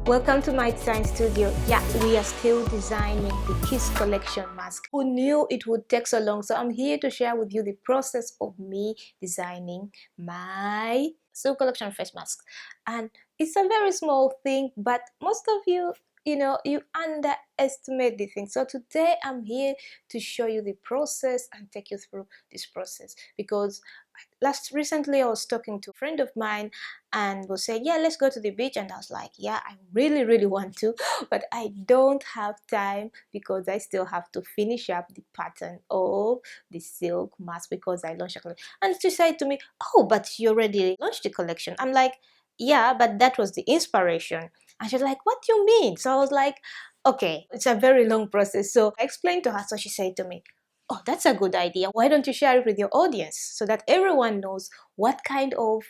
Welcome to my design studio. Yeah, we are still designing the Kiss collection mask. Who knew it would take so long? So I'm here to share with you the process of me designing my silk collection face mask. And it's a very small thing, but most of you, you underestimate the thing. So today I'm here to show you the process and take you through this process, because recently I was talking to a friend of mine and was saying, yeah, let's go to the beach. And I was like, yeah, I really want to, but I don't have time because I still have to finish up the pattern of the silk mask because I launched a collection. And she said to me, oh, but you already launched the collection. I'm like, yeah, but that was the inspiration. And she's like, what do you mean? So I was like, okay, it's a very long process. So I explained to her. So she said to me, oh, that's a good idea. Why don't you share it with your audience so that everyone knows what kind of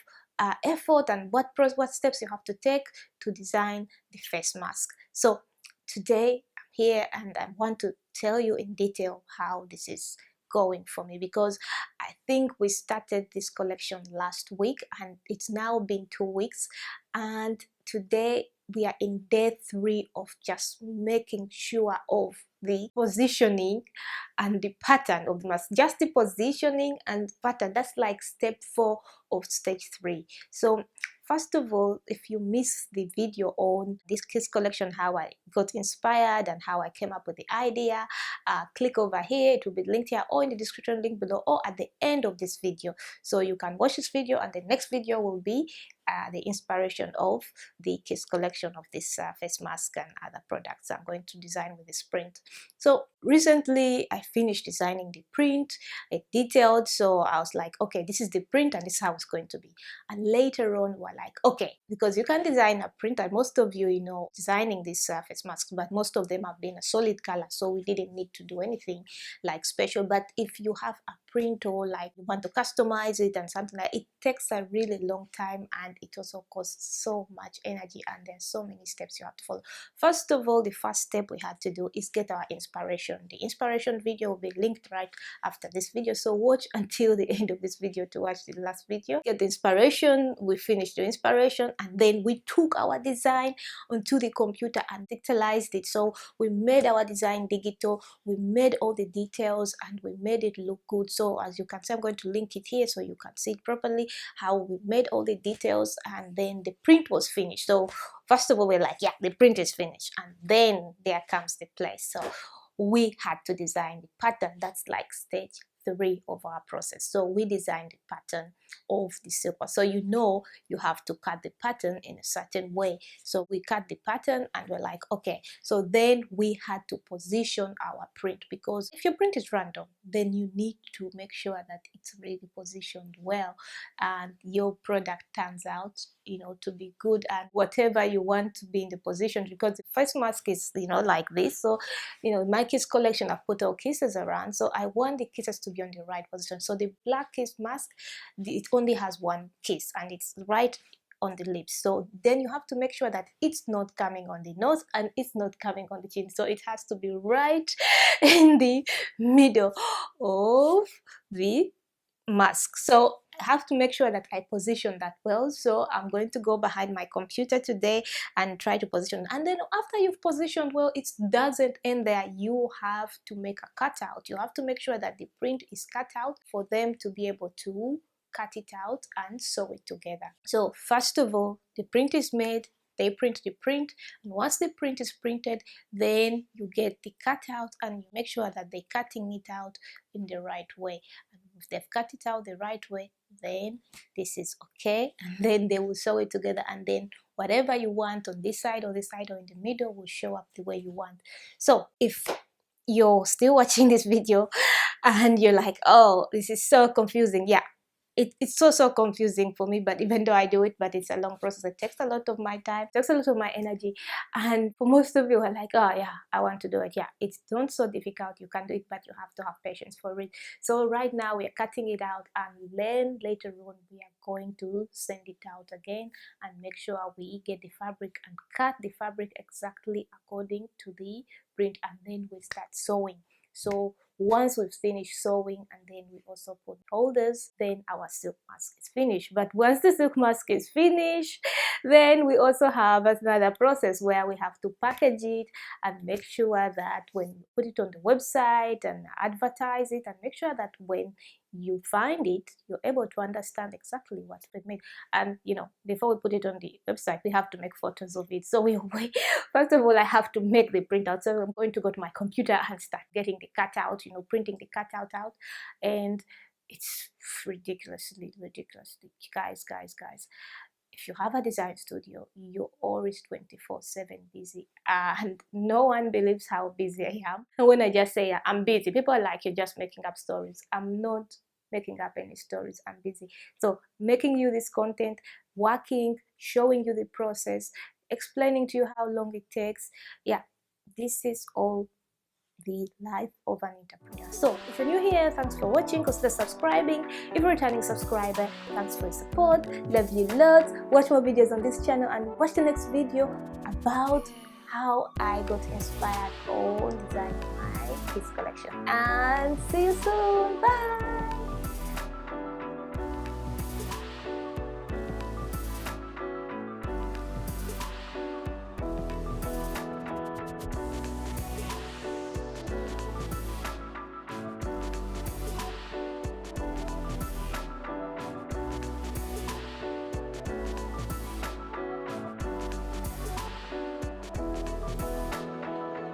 effort and what steps you have to take to design the face mask. So today I'm here and I want to tell you in detail how this is going for me, because I think we started this collection last week and it's now been 2 weeks, and today we are in day 3 of just making sure of the positioning and the pattern of the mask. Just the positioning and pattern, that's like step 4 of stage 3. So first of all, if you missed the video on this Kiss collection, how I got inspired and how I came up with the idea, click over here. It will be linked here or in the description link below or at the end of this video. So you can watch this video and the next video will be the inspiration of the Kiss collection of this face mask and other products I'm going to design with this print. So recently I finished designing the print, it detailed, so I was like, okay, this is the print and this is how it's going to be. And later on we're like, okay, because you can design a print, and most of you, designing these face masks, but most of them have been a solid color, so we didn't need to do anything like special. But if you have a print or like you want to customize it and something like, it takes a really long time and it also costs so much energy and there's so many steps you have to follow. First of all, the first step we had to do is get our inspiration. The inspiration video will be linked right after this video, so watch until the end of this video to watch the last video. Get the inspiration, we finished the inspiration, and then we took our design onto the computer and digitalized it. So we made our design digital, we made all the details and we made it look good. So as you can see, I'm going to link it here so you can see it properly, how we made all the details, and then the print was finished. So first of all, we're like, yeah, the print is finished, and then there comes the place. So we had to design the pattern. That's like stage 3 of our process. So we designed the pattern of the silk. So you have to cut the pattern in a certain way. So we cut the pattern and we're like, okay, so then we had to position our print, because if your print is random, then you need to make sure that it's really positioned well and your product turns out to be good and whatever you want to be in the position. Because the face mask is like this. So my Kiss collection, I've put all kisses around, so I want the kisses to be on the right position. So the black Kiss mask, it only has one kiss and it's right on the lips. So then you have to make sure that it's not coming on the nose and it's not coming on the chin. So it has to be right in the middle of the mask. So I have to make sure that I position that well. So I'm going to go behind my computer today and try to position. And then after you've positioned well, it doesn't end there. You have to make a cutout. You have to make sure that the print is cut out for them to be able to cut it out and sew it together. So first of all, the print is made, they print the print, and once the print is printed, then you get the cutout and you make sure that they're cutting it out in the right way. And if they've cut it out the right way, then this is okay, and then they will sew it together, and then whatever you want on this side or this side or in the middle will show up the way you want. So if you're still watching this video and you're like, oh, this is so confusing, yeah, it's so confusing for me, but even though I do it, but it's a long process. It takes a lot of my time, takes a lot of my energy, and for most of you are like, oh yeah, I want to do it. Yeah, it's not so difficult, you can do it, but you have to have patience for it. So right now we're cutting it out, and then later on we are going to send it out again and make sure we get the fabric and cut the fabric exactly according to the print, and then we start sewing. So once we've finished sewing and then we also put holders, then our silk mask is finished. But once the silk mask is finished, then we also have another process where we have to package it and make sure that when you put it on the website and advertise it, and make sure that when you find it, you're able to understand exactly what's been made. And before we put it on the website, we have to make photos of it. So first of all, I have to make the printout. So I'm going to go to my computer and start getting the cutout, printing the cutout out. And it's ridiculously, guys. If you have a design studio, you're always 24/7 busy, and no one believes how busy I am. And when I just say I'm busy, people are like, you're just making up stories. I'm not making up any stories. I'm busy. So making you this content, working, showing you the process, explaining to you how long it takes. Yeah, this is all the life of an entrepreneur. So if you're new here, thanks for watching, consider subscribing. If you're a returning subscriber, thanks for your support. Love you loads. Watch more videos on this channel and watch the next video about how I got inspired on designing my kids collection. And see you soon. Bye.